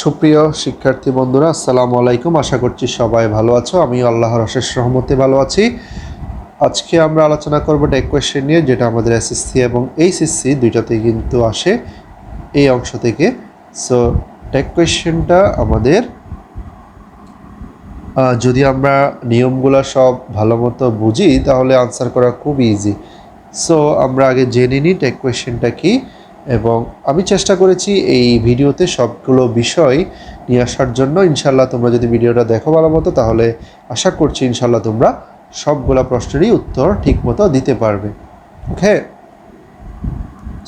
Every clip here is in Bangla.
সুপ্রিয় শিক্ষার্থী বন্ধুরা, আসসালামু আলাইকুম। আশা করছি সবাই ভালো আছো। আমি আল্লাহর অশেষ রহমতে ভালো আছি। আজকে আমরা আলোচনা করব টেক কোয়েশ্চেন নিয়ে, যেটা আমাদের এসএসসি এবং এইচএসসি দুইটাতেই কিন্তু আসে এই অংশ থেকে। সো টেক কোয়েশ্চেনটা আমাদের যদি আমরা নিয়মগুলো সব ভালো মতো বুঝি তাহলে আনসার করা খুব ইজি। সো আমরা আগে জেনে নিই টেক কোয়েশ্চেনটা কী, এবং আমি চেষ্টা করেছি এই ভিডিওতে সবগুলো বিষয় নিয়ে আসার জন্য। ইনশাল্লাহ তোমরা যদি ভিডিওটা দেখো ভালো মতো, তাহলে আশা করছি ইনশাল্লাহ তোমরা সবগুলো প্রশ্নেরই উত্তর ঠিক মতো দিতে পারবে। ওকে,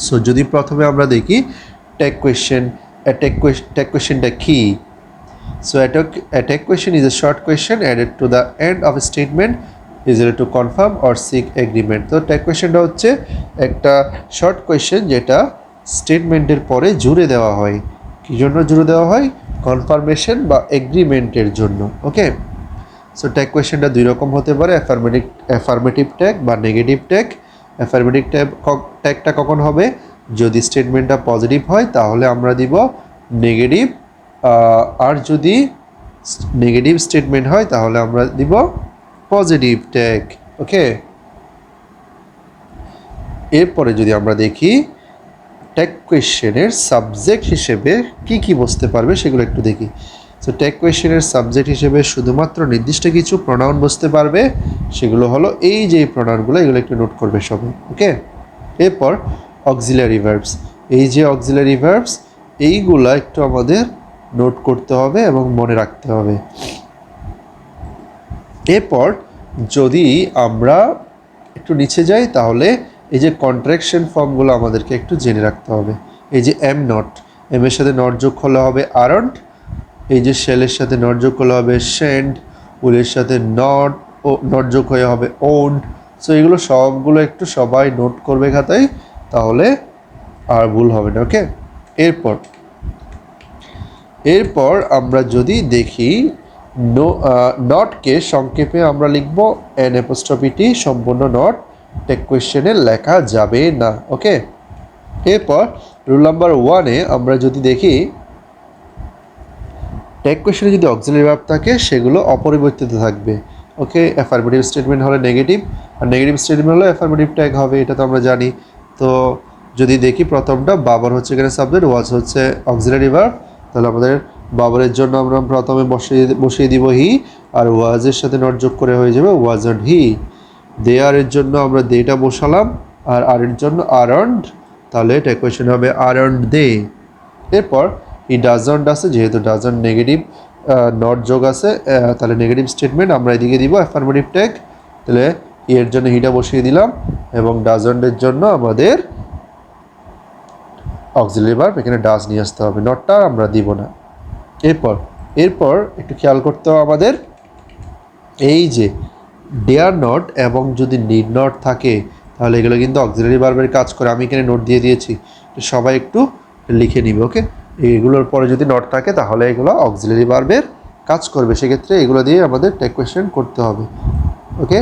সো যদি প্রথমে আমরা দেখি টেক কোয়েশ্চেন, টেক কোয়েশ্চেনটা কী। So a tag question is a short question added to the end of a statement either to confirm or seek agreement. তো tag questionটা হচ্ছে একটা শর্ট কোয়েশ্চেন যেটা স্টেটমেন্টের পরে জুড়ে দেওয়া হয়। কি জন্য জুড়ে দেওয়া হয়? কনফার্মেশন বা এগ্রিমেন্টের জন্য। ওকে, সো ট্যাগ কোয়েশ্চেনটা দুই রকম হতে পারে, অ্যাফার্মেটিভ ট্যাগ বা নেগেটিভ ট্যাগ। অ্যাফার্মেটিভ ট্যাগটা কখন হবে? যদি স্টেটমেন্টটা পজিটিভ হয় তাহলে আমরা দিব নেগেটিভ, আর যদি নেগেটিভ স্টেটমেন্ট হয় তাহলে আমরা দিব পজিটিভ ট্যাগ। ওকে, এরপরে যদি আমরা দেখি ট্যাগ কোয়েশ্চেনের সাবজেক্ট হিসেবে কি কি বসতে পারবে সেগুলো একটু দেখি। সো ট্যাগ কোয়েশ্চেনের সাবজেক্ট হিসেবে শুধুমাত্র নির্দিষ্ট কিছু প্রোনাউন বসতে পারবে, সেগুলো হলো এই যে প্রোনাউনগুলো, এগুলো একটু নোট করবে সবাই। ওকে, এরপর অক্সিলারি ভার্বস, এই যে অক্সিলারি ভার্বস এইগুলা একটু আমাদের নোট করতে হবে এবং মনে রাখতে হবে। এরপর যদি আমরা একটু নিচে যাই তাহলে এই যে কন্ট্রাকশন ফর্মগুলো আমাদেরকে একটু জেনে রাখতে হবে। এই যে এম নট, এম এর সাথে নট যোগ করলে হবে আরন্ট। এই যে শেলের সাথে নট যোগ করলে হবে শেন্ড, উলের সাথে নট ও নট যোগ হয়ে হবে ওন্ড। সো এগুলো সবগুলো একটু সবাই নোট করবে খাতায়, তাহলে আর ভুল হবে না। ওকে, এরপর আমরা যদি দেখি নটকে সংক্ষেপে আমরা লিখব এন অ্যাপোস্ট্রফি টি, সম্পূর্ণ নট টেক কোয়েশ্চেনে লেখা যাবে না। ওকে, এরপর রুল নাম্বার 1-এ আমরা যদি দেখি টেক কোয়েশ্চেনে যদি অক্সিলারি ভার্ব থাকে সেগুলো অপরিবর্তিত থাকবে। ওকে, অ্যাফার্মেটিভ স্টেটমেন্ট হলে নেগেটিভ, আর নেগেটিভ স্টেটমেন্ট হলে অ্যাফার্মেটিভ ট্যাগ হবে, এটা তো আমরা জানি। তো যদি দেখি প্রথমটা বাবর হচ্ছে এখানে সাবজেক্ট, ওয়াজ হচ্ছে অক্সিলারি ভার্ব, তাহলে আমাদের বাবরের জন্য আমরা প্রথমে বসিয়ে দিব হি, আর ওয়াজের সাথে নট যোগ করে হয়ে যাবে ওয়াজন্ট হি। দেয়ারের জন্য আমরা দেটা বসালাম, আর এর জন্য আরন্ড, তাহলে টেক কোয়েশ্চেন হবে আরন্ড দে। এরপর হি ডাজন্ট আছে, যেহেতু ডাজন্ট নেগেটিভ নট যোগ আছে, তাহলে নেগেটিভ স্টেটমেন্ট আমরা এদিকে দিব অ্যাফার্মেটিভ ট্যাগ, তাহলে এর জন্য হিটা বসিয়ে দিলাম, এবং ডাজন্টের জন্য আমাদের অক্সিলারি ভার্ব এখানে ডাজ নিয়ে আসতে হবে, নটটা আমরা দিব না। এরপর একটু খেয়াল করতে হবে আমাদের, এই যে ডেয়ার নট এবং যদি নিড নট থাকে তাহলে এগুলো কিন্তু অক্সিলারি ভার্বের কাজ করে। আমি এখানে নোট দিয়ে দিয়েছি, সবাই একটু লিখে নিবে। ওকে, এগুলোর পরে যদি নট থাকে তাহলে এগুলো অক্সিলারি ভার্বের কাজ করবে, সেক্ষেত্রে এগুলো দিয়ে আমাদের টেক কোয়েশ্চেন করতে হবে। ওকে,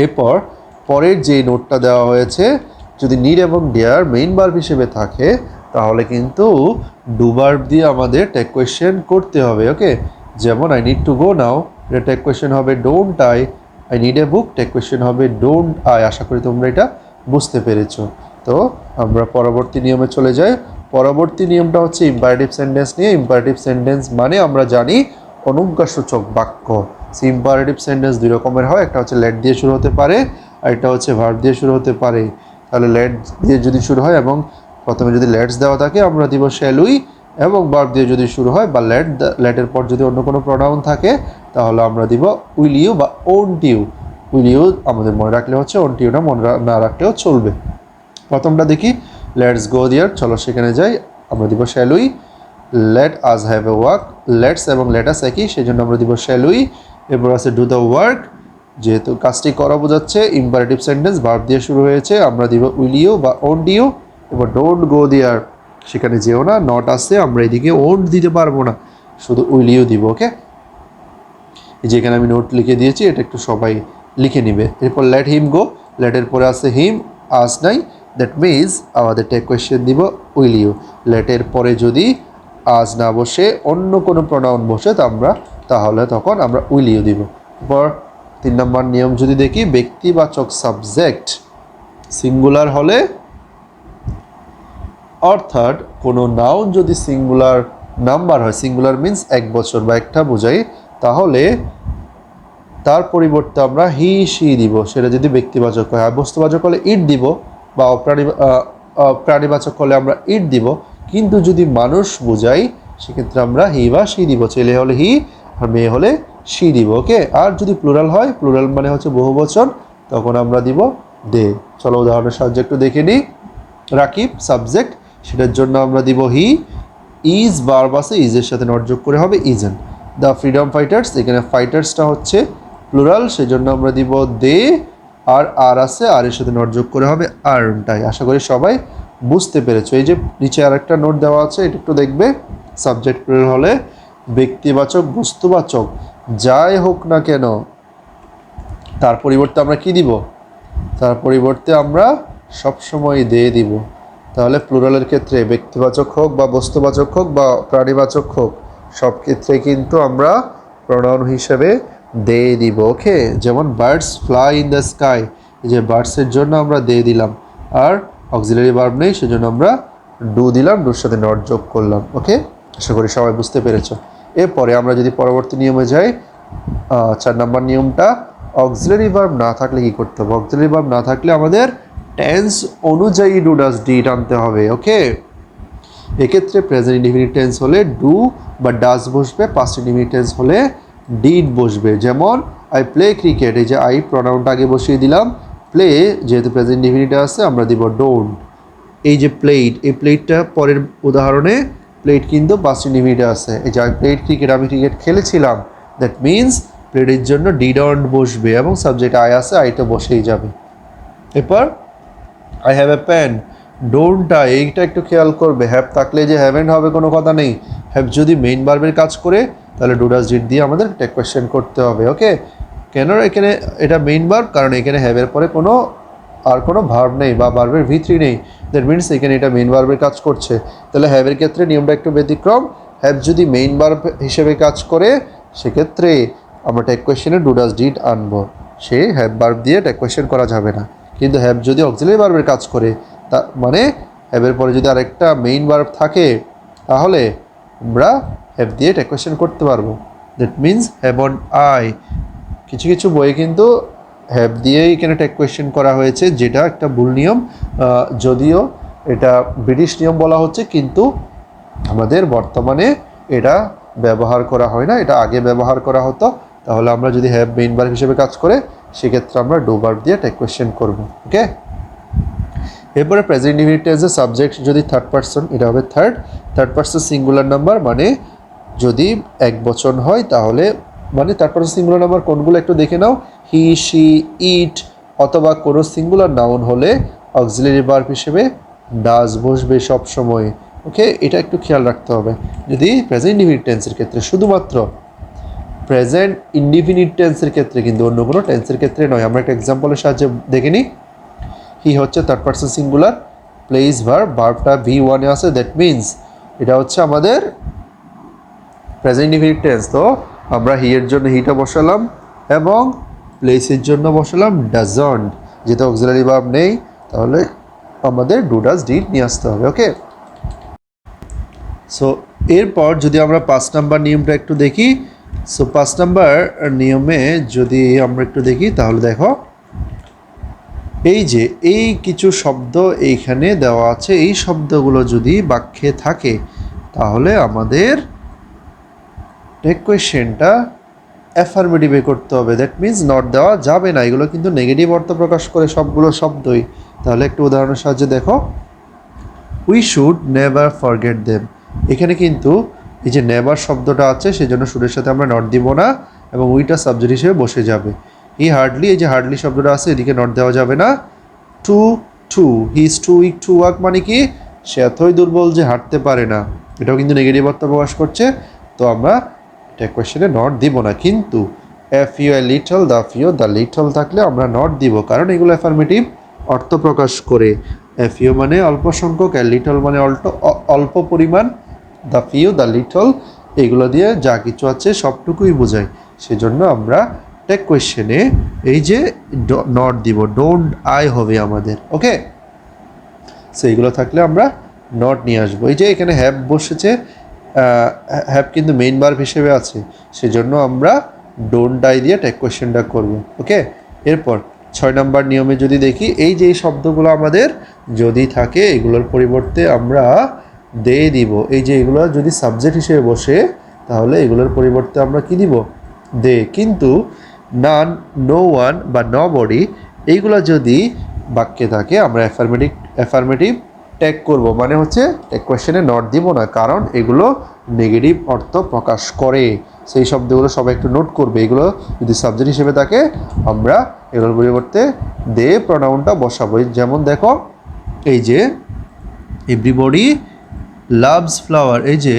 এরপর পরের যে নোটটা দেওয়া হয়েছে, যদি নিড এবং ডেয়ার মেইন ভার্ব হিসেবে থাকে তাহলে কিন্তু ডু ভার্ব দিয়ে আমাদের টেক কোয়েশ্চেন করতে হবে। ওকে, যেমন I need to go now, এটা টেক কোয়েশ্চেন হবে don't I need a book, tag question হবে ডোন্ট আই। আশা করি তোমরা এটা বুঝতে পেরেছো। তো আমরা পরবর্তী নিয়মে চলে যাই। পরবর্তী নিয়মটা হচ্ছে ইম্পারেটিভ সেন্টেন্স নিয়ে। ইম্পারেটিভ সেন্টেন্স মানে আমরা জানি অনুজ্ঞাসূচক বাক্য। ইম্পারেটিভ সেন্টেন্স দুই রকমের হয়, একটা হচ্ছে লেট দিয়ে শুরু হতে পারে, আর একটা হচ্ছে ভার্ব দিয়ে শুরু হতে পারে। তাহলে লেট দিয়ে যদি শুরু হয় এবং প্রথমে যদি লেটস দেওয়া থাকে আমরা দিব শ্যাল উই, এবং ভার্ব দিয়ে যদি শুরু হয় বা লেটের পর যদি অন্য কোনো প্রোনাউন থাকে তাহলে আমরা দিব উইল ইউ বা ওন্ট ইউ। উইল ইউ আমাদের মনে রাখলে হচ্ছে, ওন্ট ইউটা মনে না রাখলেও চলবে। প্রথমটা দেখি, লেটস গো দেয়ার, চলো সেখানে যাই, আমরা দিব shall we. Let us have a walk, let's এবং লেটাস একই, সেই জন্য আমরা দিব শ্যাল উই। এরপর আছে ডু দ্য ওয়ার্ক, যেহেতু কাজটি করা বোঝাচ্ছে, ইম্পারেটিভ সেন্টেন্স ভার্ব দিয়ে শুরু হয়েছে, আমরা দিব উইল ইউ বা ওন্ট ইউ। এবার ডোন্ট গো দেয়ার, সেখানে যেও না, নট আসছে, আমরা এদিকে ওন্ট দিতে পারবো না, শুধু উইল ইউ দিব। ওকে, যেখানে আমি নোট লিখে দিয়েছি এটা একটু সবাই লিখে নিবে। এরপর লেট হিম গো, লেটের পরে আছে হিম, আস নাই, দ্যাট মিনস আমাদের টেক কোয়েশ্চেন দিব উইল ইউ। লেটের পরে যদি আজ না বসে অন্য কোনো প্রোনাউন বসে তাহলে তখন আমরা উইল ইউ দিব। এরপর 3 নম্বর নিয়ম যদি দেখি, ব্যক্তিবাচক সাবজেক্ট সিঙ্গুলার হলে, অর্থাৎ কোনো নাউন যদি সিঙ্গুলার নাম্বার হয়, সিঙ্গুলার মিনস 1 বছর বা একটা বোঝাই, তাহলে তার পরিবর্তে আমরা হি সি দিব। সেটা যদি ব্যক্তিবাচক হয়। আর বস্তুবাচক হলে ইট দিব, বা প্রাণীবাচক হলে আমরা ইট দিব। কিন্তু যদি মানুষ বোঝাই সেক্ষেত্রে আমরা হি বা সি দিব। ছেলে হলে হি আর মেয়ে হলে সি দিব। ওকে। আর যদি প্লুরাল হয়, প্লুরাল মানে হচ্ছে বহুবচন, তখন আমরা দিব দে। চলো উদাহরণের সাহায্যে একটু দেখে নিই। রাকিব সাবজেক্ট, সেটার জন্য আমরা দিব হি। ইজ ভার্ব আছে, ইজের সাথে নট যোগ করে হবে ইজেন। দ্য ফ্রিডম ফাইটার্স, এখানে ফাইটার্সটা হচ্ছে প্লুরাল, সেজন্য আমরা দিব দে। আর আছে, আর এর সাথে নোট যোগ করে হবে আর্নটাই। আশা করি সবাই বুঝতে পেরেছো। এই যে নিচে আরেকটা নোট দেওয়া আছে, এটা একটু দেখবে। সাবজেক্ট প্লুরাল হলে ব্যক্তিবাচক বস্তুবাচক যাই হোক না কেন, তার পরিবর্তে আমরা কি দিব? তার পরিবর্তে আমরা সবসময় দে দিব। তাহলে প্লুরালের ক্ষেত্রে ব্যক্তিবাচক হোক বা বস্তুবাচক হোক বা প্রাণীবাচক হোক, সব ক্ষেত্রে কিন্তু আমরা প্রোনাউন হিসেবে দে দিব। ওকে। যেমন birds fly in the sky, এই যে বার্ডসের জন্য আমরা দে দিলাম, আর অক্সিলারি ভার্ব নেই, সেজন্য আমরা ডু দিলাম, ডুর সাথে নট যোগ করলাম। ওকে। আশা করি সবাই বুঝতে পেরেছো। এরপরে আমরা যদি পরবর্তী নিয়মে যাই, 4 নম্বর নিয়মটা, অক্সিলারি ভার্ব না থাকলে কি করতে হবে? অক্সিলারি ভার্ব না থাকলে আমাদের টেন্স অনুযায়ী ডু ডাজ ডিড আনতে হবে। ওকে। এক্ষেত্রে প্রেজেন্ট ইনডিফিনিট টেন্স হলে ডু বা ডাজ বসবে, পাস্ট ইনডিফিনিট টেন্স হলে ডিড বসবে। যেমন আই প্লে ক্রিকেট, এই যে আই প্রোনাউনটা আগে বসিয়ে দিলাম। প্লে যেহেতু প্রেজেন্ট ইনডিফিনিটে আছে, আমরা দিব ডোন্ট। এই যে প্লেড, এই প্লেডটা পরের উদাহরণে প্লেড কিন্তু পাস্ট ইনডিফিনিটে আছে। এই যে আই প্লেড ক্রিকেট, আমি ক্রিকেট খেলেছিলাম, দ্যাট মিনস প্লেডের জন্য ডিডন্ট বসবে এবং সাবজেক্ট আই আছে, আইটা বসেই যাবে। এরপর আই হ্যাভ এ পেন, ডোন্টটা এইটা একটু খেয়াল করবে। হ্যাভ থাকলে যে হ্যাভেন্ট হবে কোনো কথা নেই। হ্যাভ যদি মেইন ভার্বের কাজ করে, তাহলে ডু ডাজ ডিড দিয়ে আমাদের টেক কোয়েশ্চেন করতে হবে। ওকে। কেন এখানে এটা মেইন ভার্ব? কারণ এখানে হ্যাভের পরে কোনো ভার্ব নেই বা ভার্বের ভিত্তি নেই। দ্যাট মিনস এখানে এটা মেইন ভার্বের কাজ করছে। তাহলে হ্যাভের ক্ষেত্রে নিয়মটা একটু ব্যতিক্রম। হ্যাভ যদি মেইন ভার্ব হিসেবে কাজ করে, সেক্ষেত্রে আমরা টেক কোয়েশ্চেনে ডু ডাজ ডিড আনবো। সে হ্যাভ ভার্ব দিয়ে টেক কোয়েশ্চেন করা যাবে না। কিন্তু হ্যাভ যদি অক্সিলারি ভার্বের কাজ করে, তা মানে হ্যাভের পরে যদি আরেকটা মেইন ভার্ব থাকে, তাহলে আমরা হ্যাভ দিয়ে টেক কোয়েশ্চেন করতে পারবো। That means have on I. কিছু কিছু বইয়ে কিন্তু হ্যাভ দিয়েই এখানে টেক কোয়েশ্চেন করা হয়েছে, যেটা একটা ভুল নিয়ম। যদিও এটা ব্রিটিশ নিয়ম বলা হচ্ছে, কিন্তু আমাদের বর্তমানে এটা ব্যবহার করা হয় না, এটা আগে ব্যবহার করা হতো। তাহলে আমরা যদি হ্যাভ মেইন ভার্ব হিসেবে কাজ করে, সেক্ষেত্রে আমরা ডু ভার্ব দিয়ে টেক কোয়েশ্চেন করবো। ওকে। এরপরে প্রেজেন্ট ইনডিফিনিট টেন্সের সাবজেক্ট যদি থার্ড পারসন, এটা হবে থার্ড পারসন সিঙ্গুলার নাম্বার, মানে যদি এক বচন হয় তাহলে, মানে থার্ড পারসন সিঙ্গুলার নাম্বার কোনগুলো একটু দেখে নাও। হি শি ইট, অথবা কোনো সিঙ্গুলার নাউন হলে অক্সিলারি ভার্ব হিসেবে ডাজ বসবে সব সময়। ওকে। এটা একটু খেয়াল রাখতে হবে। যদি প্রেজেন্ট ইনডিফিনিট টেন্সের ক্ষেত্রে, শুধুমাত্র প্রেজেন্ট ইনডিফিনিট টেন্সের ক্ষেত্রে, কিন্তু অন্য কোনো টেন্সের ক্ষেত্রে নয়। আমরা একটা এক্সাম্পলের সাহায্যে দেখে নিই। হি হচ্ছে থার্ড পারসন সিঙ্গুলার, প্লেস ভার্বটা V1-এ আছে, দ্যাট মিনস এটা হচ্ছে আমাদের প্রেজেন্ট ইনডিফিনিট টেন্স। তো আমরা হি এর জন্য হিটা বসালাম এবং প্লেসের জন্য বসালাম ডাজন্ট। যেহেতু অক্সিলারি ভার্ব নেই, তাহলে আমাদের ডু ডাজ ডিড নিয়ে আসতে হবে। ওকে। সো এরপর যদি আমরা 5 নাম্বার নিয়মটা একটু দেখি। সো 5 নাম্বার নিয়মে যদি আমরা একটু দেখি, তাহলে দেখো এই যে এই কিছু শব্দ এইখানে দেওয়া আছে, এই শব্দগুলো যদি বাক্যে থাকে, তাহলে আমাদের টেক কোয়েশ্চেনটা অ্যাফার্মেটিভে করতে হবে। দ্যাট মিনস নট দেওয়া যাবে না। এগুলো কিন্তু নেগেটিভ অর্থ প্রকাশ করে সবগুলো শব্দই। তাহলে একটু উদাহরণের সাহায্যে দেখো। We should never forget them, এখানে কিন্তু এই যে নেভার শব্দটা আছে, সেজন্য শুডের সাথে আমরা নট দিব না এবং উইটা সাবজেক্ট হিসেবে বসে যাবে। হি হার্ডলি, এই যে হার্ডলি শব্দটা আছে, এদিকে নট দেওয়া যাবে না। Too he is too weak to walk, মানে কি সে এতই দুর্বল যে হাঁটতে পারে না। এটাও কিন্তু নেগেটিভ অর্থ প্রকাশ করছে। তো আমরা টেক কোয়েশ্চেনে নট দিব না। কিন্তু F U a little, the little থাকলে আমরা নট দিব, কারণ এগুলো অ্যাফার্মেটিভ অর্থ প্রকাশ করে। ফিউ মানে অল্প সংখ্যক, আর লিটল মানে অল্প পরিমাণ, দ্য ফিউ, দ্য লিটল, এগুলো দিয়ে যা কিছু আছে সবটুকুই বোঝায়। সেজন্য আমরা টেক কোয়েশ্চেনে এই যে নট দিব, ডোন্ট আই হবে আমাদের। ওকে, সো এইগুলো থাকলে আমরা নট নিয়ে আসবো। এই যে এখানে হ্যাভ বসেছে, হ্যাভ কিন্তু মেইন ভার্ব হিসেবে আছে, সেজন্য আমরা ডোন্ট আই দিয়ে টেক কোয়েশ্চেনটা করব। ওকে, এরপর 6 নম্বর নিয়মে যদি দেখি, এই যে শব্দগুলো আমাদের যদি থাকে এগুলোর পরিবর্তে আমরা দে দিব। এই যে এগুলো যদি সাবজেক্ট হিসেবে বসে তাহলে এগুলোর পরিবর্তে আমরা কি দিব, দে। কিন্তু নান, নো ওয়ান বা নো বডি এইগুলো যদি বাক্যে থাকে আমরা অ্যাফার্মেটিভ ট্যাগ করব, মানে হচ্ছে ট্যাগ কোয়েশ্চেনে নট দিব না, কারণ এগুলো নেগেটিভ অর্থ প্রকাশ করে। সেই শব্দগুলো সবাই একটু নোট করবে। এগুলো যদি সাবজেক্ট হিসেবে থাকে আমরা এগুলোর পরিবর্তে দে প্রোনাউনটা বসাবো। যেমন দেখো, এই যে এভরিবডি লাভস ফ্লাওয়ার, এই যে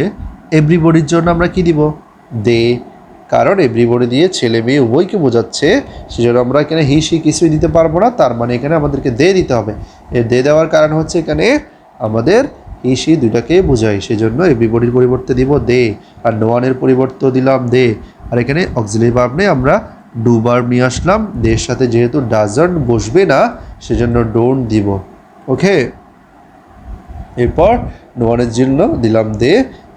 এভরিবডির জন্য আমরা কি দিব, দে, কারণ এভরিবডি দিয়ে ছেলে মেয়ে উভয়কে বোঝাচ্ছে, সেজন্য আমরা এখানে হি সি কিছুই দিতে পারবো না, তার মানে এখানে আমাদেরকে দে দিতে হবে। এই দে দেওয়ার কারণ হচ্ছে এখানে আমাদের হি সি দুইটাকে বোঝায়, সেজন্য এভরিবডির পরিবর্তে দিব দে, আর নো ওয়ানের পরিবর্তেও দিলাম দে। আর এখানে অক্সিলারি ভার্ব নেই, আমরা ডু ভার্ব নিয়ে আসলাম। দের সাথে যেহেতু ডাজন্ট বসবে না সেজন্য ডোন্ট দিব। ওকে, এরপর নো ওয়ানের জন্য দিলাম দে,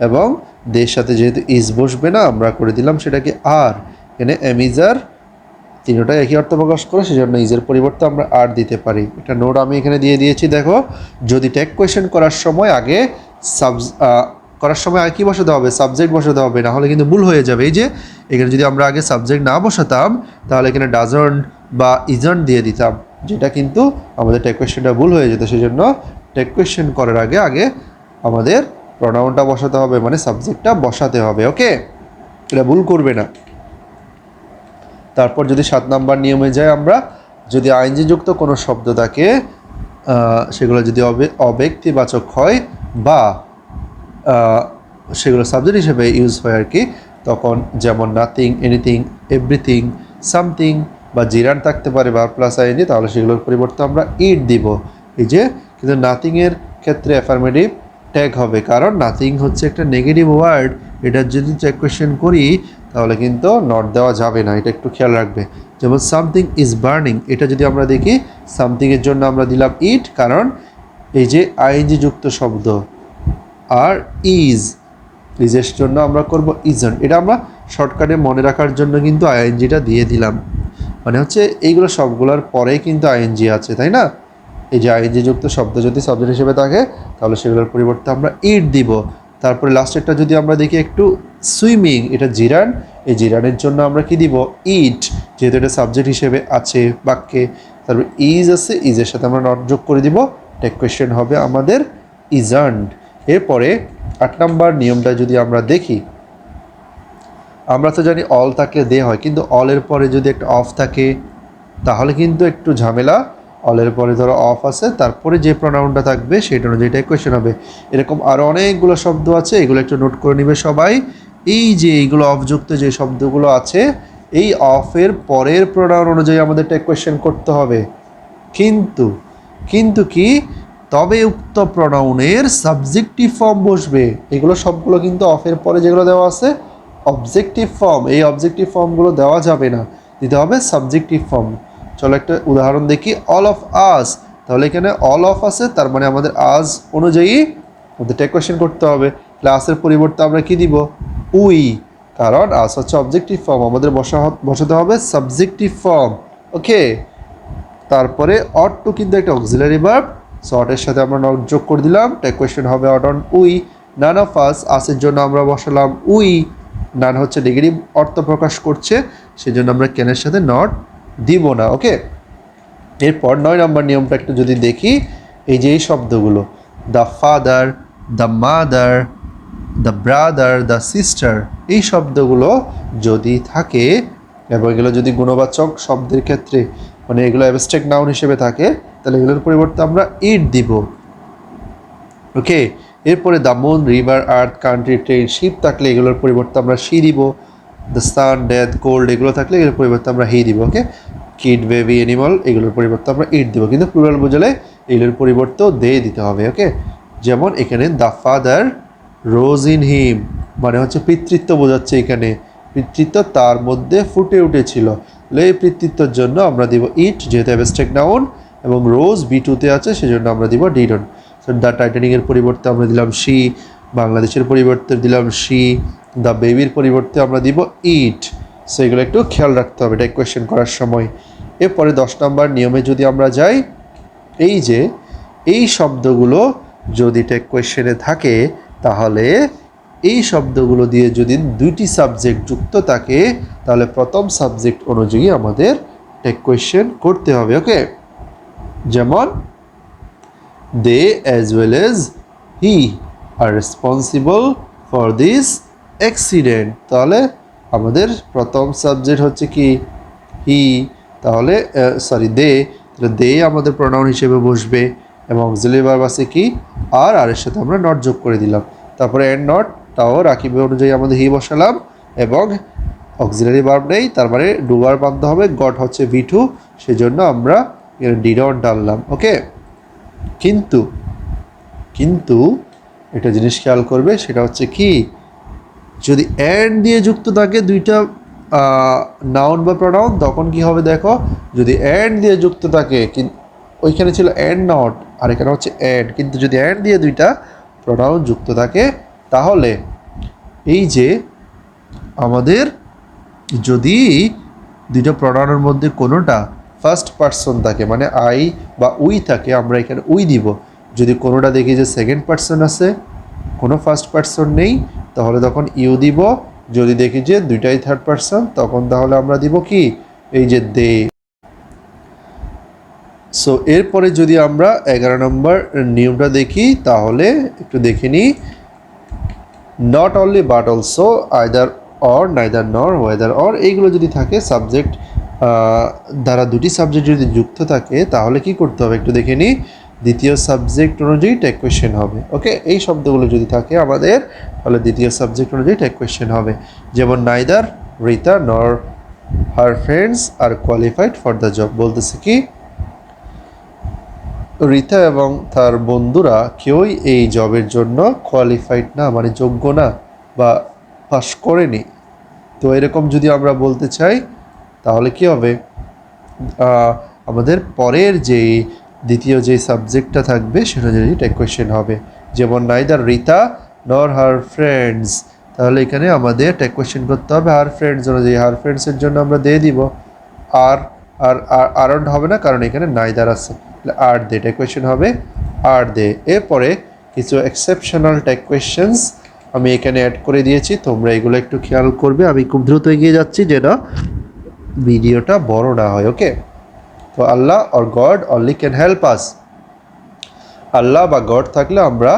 এবং দের সাথে যেহেতু ইজ বসবে না আমরা করে দিলাম সেটাকে আর। এখানে এমিজার তিনটাই একই অর্থ প্রকাশ করে, সেজন্য ইজের পরিবর্তে আমরা আর দিতে পারি। এটা নোট আমি এখানে দিয়ে দিয়েছি। দেখো, যদি ট্যাগ কোয়েশ্চেন করার সময় আগে কি বসাতে হবে, সাবজেক্ট বসাতে হবে, না হলে কিন্তু ভুল হয়ে যাবে। এই যে এখানে যদি আমরা আগে সাবজেক্ট না বসাতাম তাহলে এখানে ডাজন্ট বা ইজন্ট দিয়ে দিতাম, যেটা কিন্তু আমাদের ট্যাগ কোয়েশ্চেনটা ভুল হয়ে যেত। সেজন্য ট্যাগ কোয়েশ্চেন করার আগে আমাদের প্রোনাউনটা বসাতে হবে, মানে সাবজেক্টটা বসাতে হবে। ওকে, এটা ভুল করবে না। তারপর যদি 7 নাম্বার নিয়মে যায়, আমরা যদি আইনজি যুক্ত কোনো শব্দ থাকে সেগুলো যদি অব্যক্তিবাচক হয় বা সেগুলো সাবজেক্ট হিসেবে ইউজ হয় আর কি, তখন যেমন নাথিং, এনিথিং, এভরিথিং, সামথিং বা জিরান থাকতে পারে বা প্লাস আইনজি, তাহলে সেগুলোর পরিবর্তে আমরা ইট দিব। এই যে, কিন্তু নাথিংয়ের ক্ষেত্রে অ্যাফার্মেটিভ ট্যাগ হবে, কারণ নাথিং হচ্ছে একটা নেগেটিভ ওয়ার্ড। এটার যদি ট্যাগ কোয়েশ্চেন করি তাহলে কিন্তু নট দেওয়া যাবে না, এটা একটু খেয়াল রাখবে। যেমন সামথিং ইজ বার্নিং, এটা যদি আমরা দেখি সামথিংয়ের জন্য আমরা দিলাম ইট, কারণ এই যে আইএনজি যুক্ত শব্দ, আর ইজের জন্য আমরা করব ইজন্ট। এটা আমরা শর্টকাটে মনে রাখার জন্য কিন্তু আইএনজিটা দিয়ে দিলাম, মানে হচ্ছে এইগুলো সবগুলোর পরেই কিন্তু আইএনজি আছে, তাই না? এই যে আইএনজি যুক্ত শব্দ যদি সাবজেক্ট হিসেবে থাকে তাহলে সেগুলোর পরিবর্তে আমরা ইট দিব। তারপরে লাস্টেরটা যদি আমরা দেখি একটু, সুইমিং, এটা জিরান, এই জিরানের জন্য আমরা কি দিব, ইট, যেহেতু এটা সাবজেক্ট হিসেবে আছে বাক্যে। তারপর ইজ আছে, ইজের সাথে আমরা নট যোগ করে দিব, টেক কোয়েশ্চেন হবে আমাদের ইজান্ট। এরপরে 8 নাম্বার নিয়মটা যদি আমরা দেখি, আমরা তো জানি অল থাকলে দে হয়, কিন্তু অলের পরে যদি একটা অফ থাকে তাহলে কিন্তু একটু ঝামেলা। অলের পরে ধরো অফ আছে, তারপরে যে প্রোনাউনটা থাকবে সেটা অনুযায়ী টেক কোয়েশ্চেন হবে। এরকম আরও অনেকগুলো শব্দ আছে, এগুলো একটু নোট করে নিবে সবাই। এই যে এইগুলো অফযুক্ত যে শব্দগুলো আছে, এই অফের পরের প্রোনাউন অনুযায়ী আমাদের টেক কোয়েশ্চেন করতে হবে। কিন্তু কি, তবে উক্ত প্রোনাউনের সাবজেক্টিভ ফর্ম বসবে। এগুলো সবগুলো কিন্তু অফের পরে যেগুলো দেওয়া আছে অবজেক্টিভ ফর্ম, এই অবজেক্টিভ ফর্মগুলো দেওয়া যাবে না, দিতে হবে সাবজেক্টিভ ফর্ম। চলো একটা উদাহরণ দেখি, অল অফ আস, তাহলে এখানে অল অফ আছে, তার মানে আমাদের আজ অনুযায়ী আমাদের টেক কোয়েশ্চেন করতে হবে। ক্লাসের পরিবর্তে আমরা কি দিব, উই, কারণ আস হচ্ছে অবজেক্টিভ ফর্ম, আমাদের বসাতে হবে সাবজেক্টিভ ফর্ম। ওকে, তারপরে অট টু কিন্তু একটা অক্সিলারি ভার্ব, সো অটের সাথে আমরা নট যোগ করে দিলাম, টেক কোয়েশ্চেন হবে oughtn't we. None of us, আসের জন্য আমরা বসালাম উই, নান হচ্ছে নেগেটিভ অর্থ প্রকাশ করছে, সেজন্য আমরা ক্যানের সাথে নট দিব না। ওকে, এরপর 9 নম্বর নিয়মটা একটু যদি দেখি, এই যে এই শব্দগুলো, the father, the mother, the brother, the sister, এই শব্দগুলো যদি থাকে এবং এগুলো যদি গুণবাচক শব্দের ক্ষেত্রে, মানে এগুলো অ্যাবস্ট্রাক্ট নাউন হিসেবে থাকে, তাহলে এগুলোর পরিবর্তে আমরা ইট দিব। ওকে, এরপরে the moon, river, earth, country, train, ship থাকলে এগুলোর পরিবর্তে আমরা সি দিব। দ্য সান, ডেথ, কোল্ড, এগুলো থাকলে এগুলোর পরিবর্তে আমরা হি দিব। ওকে, কিড, বেবি, অ্যানিমাল, এগুলোর পরিবর্তে আমরা ইট দিব, কিন্তু প্লুরাল বোঝালে এগুলোর পরিবর্তেও দে দিতে হবে। ওকে, যেমন এখানে the father rose in him, মানে হচ্ছে পিতৃত্ব বোঝাচ্ছে। এখানে পিতৃত্ব তার মধ্যে ফুটে উঠেছিল। এই পিতৃত্বের জন্য আমরা দিব ইট, যেহেতু অ্যাবস্ট্রাক্ট নাউন, এবং রোজ বি2তে আছে, সেজন্য আমরা দিব ডিডন। সো দ্য টাইটানিকের পরিবর্তে আমরা দিলাম শি, বাংলাদেশের পরিবর্তে দিলাম শি, দ্য বেবির পরিবর্তে আমরা দিব ইট। সো এগুলো একটু খেয়াল রাখতে হবে এটা কোয়েশ্চেন করার সময়। এরপরে 10 নম্বর নিয়মে যদি আমরা যাই, এই যে এই শব্দগুলো যদি টেক কোয়েশ্চেনে থাকে, তাহলে এই শব্দগুলো দিয়ে যদি দুইটি সাবজেক্ট যুক্ত থাকে, তাহলে প্রথম সাবজেক্ট অনুযায়ী আমাদের টেক কোয়েশ্চেন করতে হবে। ওকে, যেমন they as well as he are responsible for this accident. তাহলে আমাদের প্রথম সাবজেক্ট হচ্ছে কি হি, তাহলে দে, তাহলে দে আমাদের প্রোনাউন হিসেবে বসবে, এবং অক্সিলারি ভার্ব আছে কি আর এর সাথে আমরা নট যোগ করে দিলাম। তারপরে এন্ড নট তাও রাকিবে অনুযায়ী আমাদের হি বসালাম, এবং অক্সিলারি ভার্ব নেই, তার মানে ডু ভার্ব আনতে হবে। গট হচ্ছে V2, সেজন্য আমরা ডিডন টানলাম। ওকে, কিন্তু একটা জিনিস খেয়াল করবে, সেটা হচ্ছে কি, যদি অ্যান্ড দিয়ে যুক্ত থাকে দুইটা নাউন বা প্রোনাউন, তখন কি হবে দেখো, যদি অ্যান্ড দিয়ে যুক্ত থাকে, ওইখানে ছিল অ্যান্ড নট আর এখানে হচ্ছে অ্যান্ড, কিন্তু যদি অ্যান্ড দিয়ে দুইটা প্রোনাউন যুক্ত থাকে, তাহলে এই যে আমাদের যদি দুইটা প্রোনাউনের মধ্যে কোনোটা ফার্স্ট পারসন থাকে, মানে আই বা উই থাকে, আমরা এখানে উই দিব। যদি কোনোটা দেখি যে সেকেন্ড পারসন আছে, কোনো ফার্স্ট পারসন নেই, তাহলে তখন ইউ দিব। যদি দেখি যে দুইটাই থার্ড পারসন, তখন তাহলে আমরা দিব কি, এই যে দে। সো এরপরে যদি আমরা 11 নম্বর নিয়মটা দেখি, তাহলে একটু দেখে নিই। Not only but also, either or, neither নর, ওয়েদার অর, এইগুলো যদি থাকে সাবজেক্ট দ্বারা দুটি সাবজেক্ট যদি যুক্ত থাকে, তাহলে কি করতে হবে একটু দেখে নিই। দ্বিতীয় সাবজেক্ট অনুযায়ী টেক কোয়েশ্চেন হবে। ওকে, এই শব্দগুলো যদি থাকে আমাদের, তাহলে দ্বিতীয় সাবজেক্ট অনুযায়ী টেক কোয়েশ্চেন হবে। যেমন neither Rita nor her friends are qualified for the job, বলতেছে কি রিতা এবং তার বন্ধুরা কেউই এই জবের জন্য কোয়ালিফাইড না, মানে যোগ্য না বা পাস করেনি। তো এরকম যদি আমরা বলতে চাই, তাহলে কি হবে, আমাদের পরের যেই দ্বিতীয় যে সাবজেক্টটা থাকবে সেটা যদি টেক কোয়েশ্চেন হবে। যেমন neither Rita nor her friends, তাহলে এখানে আমাদের টেক কোয়েশ্চেন করতে হবে হার ফ্রেন্ডস অনুযায়ী। হার ফ্রেন্ডসের জন্য আমরা দিয়ে দিব আর আরন্ড হবে না, কারণ এখানে নাইদার আছে, আর দে টেক কোয়েশ্চেন হবে আর দে। এরপরে কিছু এক্সেপশনাল টেক কোয়েশ্চেন্স আমি এখানে অ্যাড করে দিয়েছি, তোমরা এগুলো একটু খেয়াল করবে। আমি খুব দ্রুত এগিয়ে যাচ্ছি যেন ভিডিওটা বড় না হয়। ওকে, তো Allah or God only can help us, আল্লাহ বা গড থাকলে আমরা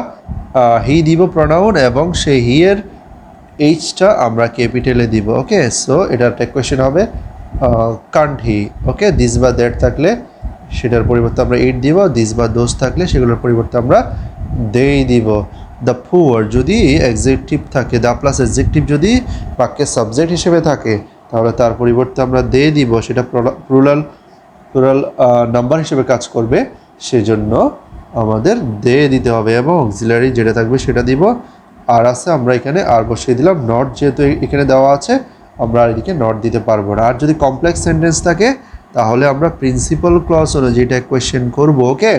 হি দিব প্রোনাউন, এবং সেই হি এর এইচটা আমরা ক্যাপিটালে দিব। ওকে, সো এটা টেক কোয়েশ্চেন হবে কান্ট হি। ওকে, দিস বা দ্যাট থাকলে সেটার পরিবর্তে আমরা ইট দিব, দিস বা দোজ থাকলে সেগুলোর পরিবর্তে আমরা দেই দিব। দ্য পুয়ার যদি অ্যাডজেক্টিভ থাকে, দ্য প্লাস অ্যাডজেক্টিভ যদি বাক্যের সাবজেক্ট হিসেবে থাকে, তাহলে তার পরিবর্তে আমরা দে দিব, সেটা প্লুরাল নাম্বার হিসেবে কাজ করবে, সেজন্য আমাদের দে দিতে হবে, এবং অক্সিলারি যেটা থাকবে সেটা দিব। আর আছে, আমরা এখানে আর বসিয়ে দিলাম নট, যেহেতু এখানে দেওয়া আছে আমরা আর এদিকে নট দিতে পারবো না। আর যদি কমপ্লেক্স সেন্টেন্স থাকে, তাহলে আমরা প্রিন্সিপাল ক্লজ অনুযায়ী এটা কোয়েশ্চেন করবো। ওকে,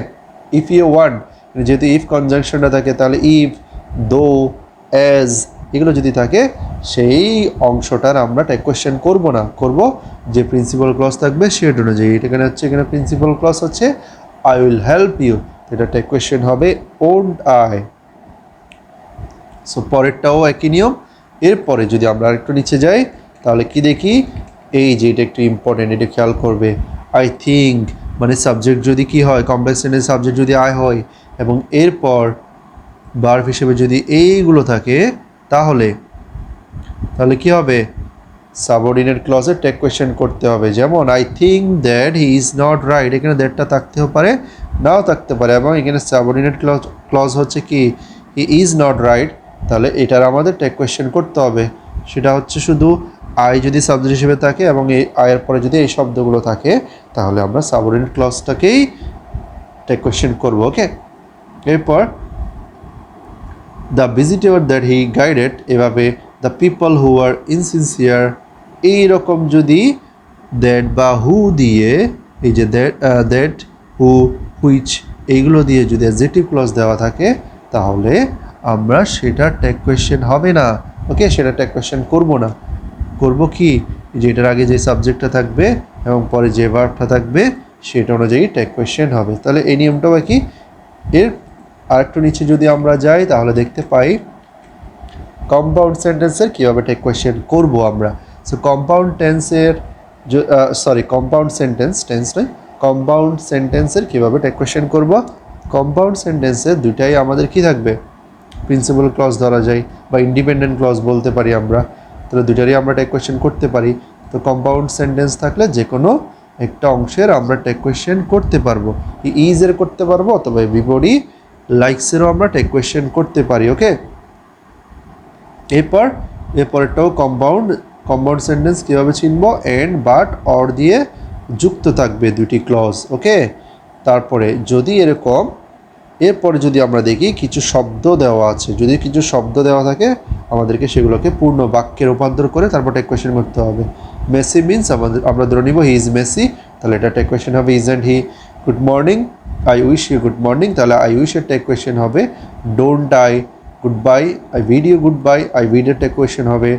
ইফ ইউ ওয়ান্ট, যেহেতু ইফ কনজাংশনটা থাকে, তাহলে ইফ, দো, অ্যাজ, এগুলো যদি থাকে, সেই অংশটার আমরা টেক কোয়েশ্চেন করবো না, করব যে প্রিন্সিপাল ক্লজ থাকবে সেটা অনুযায়ী। এখানে হচ্ছে, এখানে প্রিন্সিপাল ক্লজ হচ্ছে আই উইল হেল্প ইউ, এটা টেক কোয়েশ্চেন হবে ওন্ট আই। সো পরেরটাও একই নিয়ম। এরপরে যদি আমরা আরেকটু নিচে যাই, তাহলে কি দেখি, এই যে এটা একটু ইম্পর্টেন্ট, এটা খেয়াল করবে। আই থিঙ্ক মানে সাবজেক্ট যদি কি হয়, কমপ্লেক্স সেন্টেন্স সাবজেক্ট যদি আই হয়, এবং এরপর ভার্ব হিসেবে যদি এইগুলো থাকে, তাহলে কি হবে, সাবঅর্ডিনেট ক্লজের টেক কোয়েশ্চেন করতে হবে। যেমন I think that he is not right, এখানে দ্যাটটা থাকতেও পারে নাও থাকতে পারে, এবং এখানে সাবঅর্ডিনেট ক্লজ হচ্ছে কি হি ইজ নট রাইট, তাহলে এটার আমাদের টেক কোয়েশ্চেন করতে হবে। সেটা হচ্ছে শুধু আই যদি সাবজেক্ট হিসেবে থাকে এবং এই আয়ের পরে যদি এই শব্দগুলো থাকে, তাহলে আমরা সাবঅর্ডিনেট ক্লজটাকেই টেক কোয়েশ্চেন করবো। ওকে, এরপর the visitor that he guided, এভাবে the people who are insincere, এইরকম যদি দ্যাট বা হু দিয়ে, এই যে দ্যাট, হু, হুইচ, এইগুলো দিয়ে যদি অ্যাডজেক্টিভ ক্লজ দেওয়া থাকে তাহলে আমরা সেটা টেক কোয়েশ্চেন হবে না। ওকে, সেটা টেক কোয়েশ্চেন করবো না। করব কি, যে এটার আগে যে সাবজেক্টটা থাকবে এবং পরে যে ভার্বটা থাকবে সেটা অনুযায়ী টেক কোয়েশ্চেন হবে। তাহলে এই নিয়মটা কি, এর আরেকটু নিচে যদি আমরা যাই তাহলে দেখতে পাই কম্পাউন্ড সেন্টেন্সের কীভাবে টেক কোয়েশ্চেন করবো আমরা। সো কম্পাউন্ড টেন্সের কম্পাউন্ড টেন্স নয়, কম্পাউন্ড সেন্টেন্সের কীভাবে টেক কোয়েশ্চেন করবো। কম্পাউন্ড সেন্টেন্সে দুইটাই আমাদের কি থাকবে, প্রিন্সিপাল ক্লজ ধরা যায় বা ইন্ডিপেন্ডেন্ট ক্লজ বলতে পারি আমরা। তাহলে দুইটারই আমরা টেক কোয়েশ্চেন করতে পারি। তো কম্পাউন্ড সেন্টেন্স থাকলে যে কোনো একটা অংশের আমরা টেক কোয়েশ্চেন করতে পারবো। ইজের করতে পারবো অথবা এভরিবডি লাইকসেরও আমরা টেক কোয়েশ্চেন করতে পারি। ওকে, এরপরেরটাও কম্পাউন্ড সেন্টেন্স কীভাবে চিনবো, এন্ড, বাট, অর দিয়ে যুক্ত থাকবে দুটি ক্লজ। ওকে, তারপরে যদি এরকম, এরপরে যদি আমরা দেখি কিছু শব্দ দেওয়া আছে, যদি কিছু শব্দ দেওয়া থাকে আমাদেরকে সেগুলোকে পূর্ণ বাক্যে রূপান্তর করে তারপর টেক কোয়েশ্চেন করতে হবে। মেসি মিনস আমরা ধরে নিব হি ইজ মেসি, তাহলে এটা টেক কোয়েশ্চেন হবে isn't he. Good morning, I wish you good morning, তাহলে আই উইশের টেক কোয়েশ্চেন হবে don't I. Good bye, I bid you good bye, I বিডের টেক কোয়েশ্চেন হবে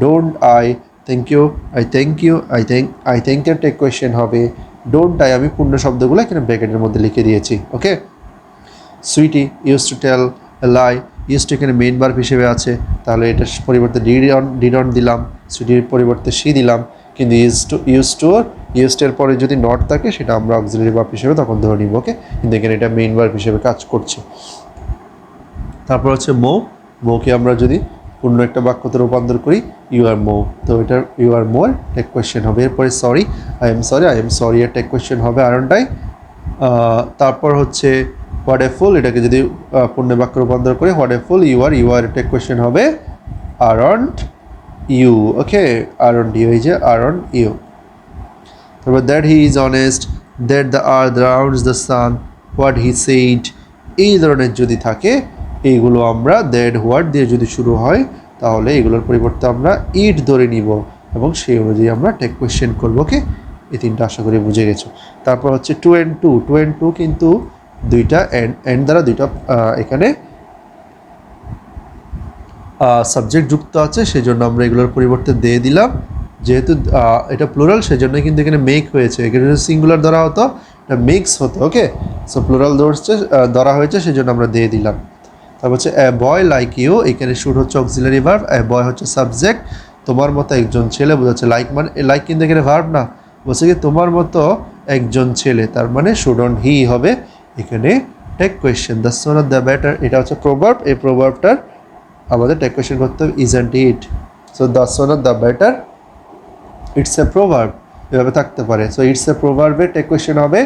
don't I. Thank you, I thank you, I থ্যাংকের টেক কোয়েশ্চেন হবে ডোন্ট আই। আমি পূর্ণ শব্দগুলো এখানে ব্র্যাকেটের মধ্যে লিখে দিয়েছি। Okay, Sweety use to tell a lie, use to এখানে মেইন ভার্ব হিসেবে আছে, তাহলে এটার পরিবর্তে ডিড অন দিলাম, সুইটির পরিবর্তে সি দিলাম। কিন্তু ইউজ টু এর পরে যদি নট থাকে সেটা আমরা অক্সিলারি ভার্ব হিসেবে তখন ধরে নিব। ওকে, কিন্তু এখানে এটা মেইন ভার্ব হিসেবে কাজ করছে। তারপর হচ্ছে মৌকে আমরা যদি পূর্ণ একটা বাক্যতে রূপান্তর করি ইউ আর মো, তো এটার you are more tag question হবে। এরপরে সরি, আই এম সরি এর টেক কোয়েশ্চেন হবে আরনটাই। তারপর হচ্ছে হোয়াট এ ফুল, এটাকে যদি পূর্ণ বাক্য রূপান্তর করে what a fool you are tag question হবে aren't you. Okay, aren't you, এই যে আরন্ট ইউ। তারপর that he is honest, that the earth rounds the sun, what he said, এই ধরনের যদি থাকে এইগুলো আমরা দ্যাট হোয়াট দিয়ে যদি শুরু হয় তাহলে এগুলোর পরিবর্তে আমরা ইট ধরে নিব এবং সেই অনুযায়ী আমরা টেক কোয়েশ্চেন করবো। ওকে, এই তিনটা আশা করি বুঝে গেছো। তারপর হচ্ছে টু অ্যান্ড টু কিন্তু দুইটা এন্ড দ্বারা দুইটা এখানে সাবজেক্ট যুক্ত আছে, সেজন্য আমরা এগুলোর পরিবর্তে দিয়ে দিলাম। যেহেতু এটা প্লুরাল সেজন্য কিন্তু এখানে মেক হয়েছে, এখানে সিঙ্গুলার ধরা হতো এটা মিক্স হতো। ওকে, সো প্লুরাল ধরা হয়েছে সেজন্য আমরা দিয়ে দিলাম। তারপর হচ্ছে এ বয় লাইক ইউ, এখানে শুড হচ্ছে অক্সিলারি ভার্ব, এ বয় হচ্ছে সাবজেক্ট, তোমার মতো একজন ছেলে বোঝাচ্ছে। লাইক মানে লাইক কিন্তু এখানে ভার্ব না, বলছে কি তোমার মতো একজন ছেলে, তার মানে শুডন্ট হি হবে এখানে tag question. The sooner the better, এটা হচ্ছে প্রভার্ব, এই প্রভার্বটার আমাদের টেক কোয়েশ্চেন করতে হবে isn't it. So the sooner the better it's a proverb, এভাবে থাকতে পারে। সো ইটস এ প্রভার্বের টেক কোয়েশ্চেন হবে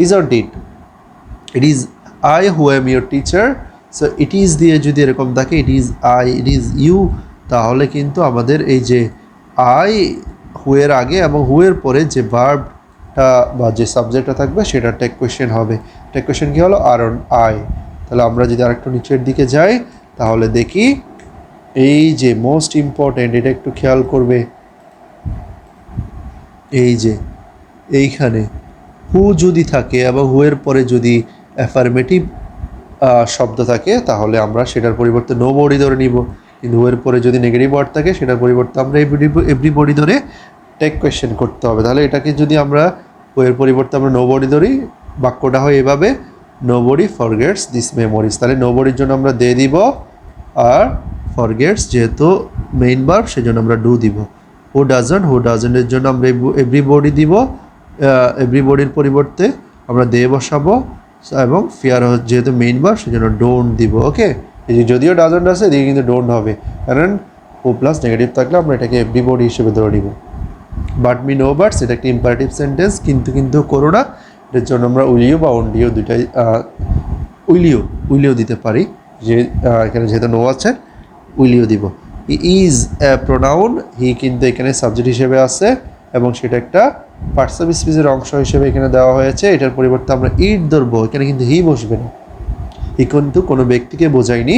isn't it. It is I who am your teacher, so it is দিয়ে যদি এরকম থাকে it is I, it is you, তাহলে কিন্তু আমাদের এই যে আই হুয়ের আগে এবং হুয়ের পরে যে ভার্বটা বা যে সাবজেক্টটা থাকবে সেটা টেক কোয়েশ্চেন হবে। টেক কোয়েশ্চেন কী হলো, আর অন আই। তাহলে আমরা যদি আরেকটু নিচের দিকে যাই তাহলে দেখি এই যে মোস্ট ইম্পর্টেন্ট, এটা একটু খেয়াল করবে, এই যে এইখানে হু যদি থাকে এবং হুয়ের পরে যদি অ্যাফার্মেটিভ শব্দ থাকে তাহলে আমরা সেটার পরিবর্তে নো বডি ধরে নিব। কিন্তু হুয়ের পরে যদি নেগেটিভ ওয়ার্ড থাকে সেটার পরিবর্তে আমরা এভরিবডি ধরে টেক কোয়েশ্চেন করতে হবে। তাহলে এটাকে যদি আমরা হুয়ের পরিবর্তে আমরা নো বডি ধরি, বাক্যটা হয় এভাবে nobody forgets this memories. তাহলে নো বডির জন্য আমরা দে দিব, আর ফরগেটস যেহেতু মেইন ভার্ব সেজন্য আমরা ডু দিব। হু ডাজন্টের জন্য আমরা এভরিবডি দিব, এভরিবডির পরিবর্তে আমরা দে বসাবো, এবং ফিয়ার যেহেতু মেইন ভার্ব সেজন্য ডোন্ট দিব। ওকে, এই যে যদিও ডাজন্ট আছে এদিকে কিন্তু ডোন্ট হবে, কারণ হু প্লাস নেগেটিভ থাকলে আমরা এটাকে এভরিবডি হিসেবে ধরে নিব। বাট মি নো বাটস, এটা একটা ইম্পারেটিভ সেন্টেন্স, কিন্তু করো না, এটার জন্য আমরা উইলিও বা অন্ডিও দুইটাই উইলিও দিতে পারি, যে এখানে যেহেতু নো আছে উইলিও দিব। হি ইজ এ প্রোনাউন, হি কিন্তু এখানে সাবজেক্ট হিসেবে আছে এবং সেটা একটা পার্টস অফ স্পিচের অংশ হিসেবে এখানে দেওয়া হয়েছে, এটার পরিবর্তে আমরা ইট ধরবো, এখানে কিন্তু হি বসবে না। হি কিন্তু কোনো ব্যক্তিকে বোঝায়নি,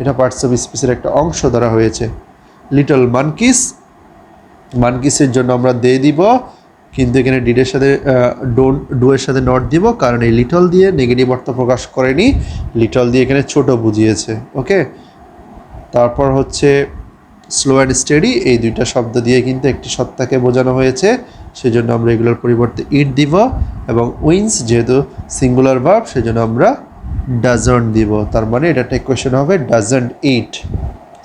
এটা পার্টস অফ স্পিচের একটা অংশ ধরা হয়েছে। লিটল মানকিস, মানকিসের জন্য আমরা দে দিব, কিন্তু এখানে ডিডের সাথে ডু এর সাথে নট দিব, কারণ এই লিটল দিয়ে নেগেটিভ অর্থ প্রকাশ করেনি, লিটল দিয়ে এখানে ছোট বুঝিয়েছে। ওকে, তারপর হচ্ছে স্লো অ্যান্ড স্টেডি, এই দুইটা শব্দ দিয়ে কিন্তু একটি সত্তাকে বোঝানো হয়েছে, সেজন্য আমরা এগুলোর পরিবর্তে ইট দিব, এবং উইন্স যেহেতু সিঙ্গুলার ভার্ব সেজন্য আমরা ডাজন্ট দিব, তার মানে এটা টেক কোয়েশ্চেন হবে ডাজন্ট ইট।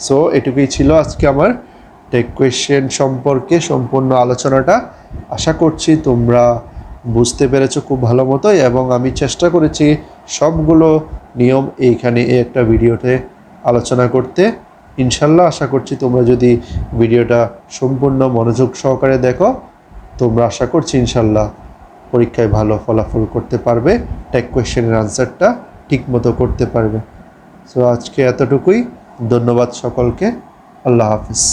সো এটুকুই ছিল আজকে আমার টেক কোয়েশ্চেন সম্পর্কে সম্পূর্ণ আলোচনাটা। আশা করছি তোমরা বুঝতে পেরেছো খুব ভালো মতোই, এবং আমি চেষ্টা করেছি সবগুলো নিয়ম এইখানে এই একটা ভিডিওতে আলোচনা করতে। ইনশাল্লাহ আশা করছি তোমরা যদি ভিডিওটা সম্পূর্ণ মনোযোগ সহকারে দেখো, তোমরা আশা করছি ইনশাল্লাহ পরীক্ষায় ভালো ফলাফল করতে পারবে, টেক কোয়েশ্চেনের আনসারটা ঠিকমতো করতে পারবে। সো আজকে এতটুকুই, ধন্যবাদ সকলকে, আল্লাহ হাফিজ।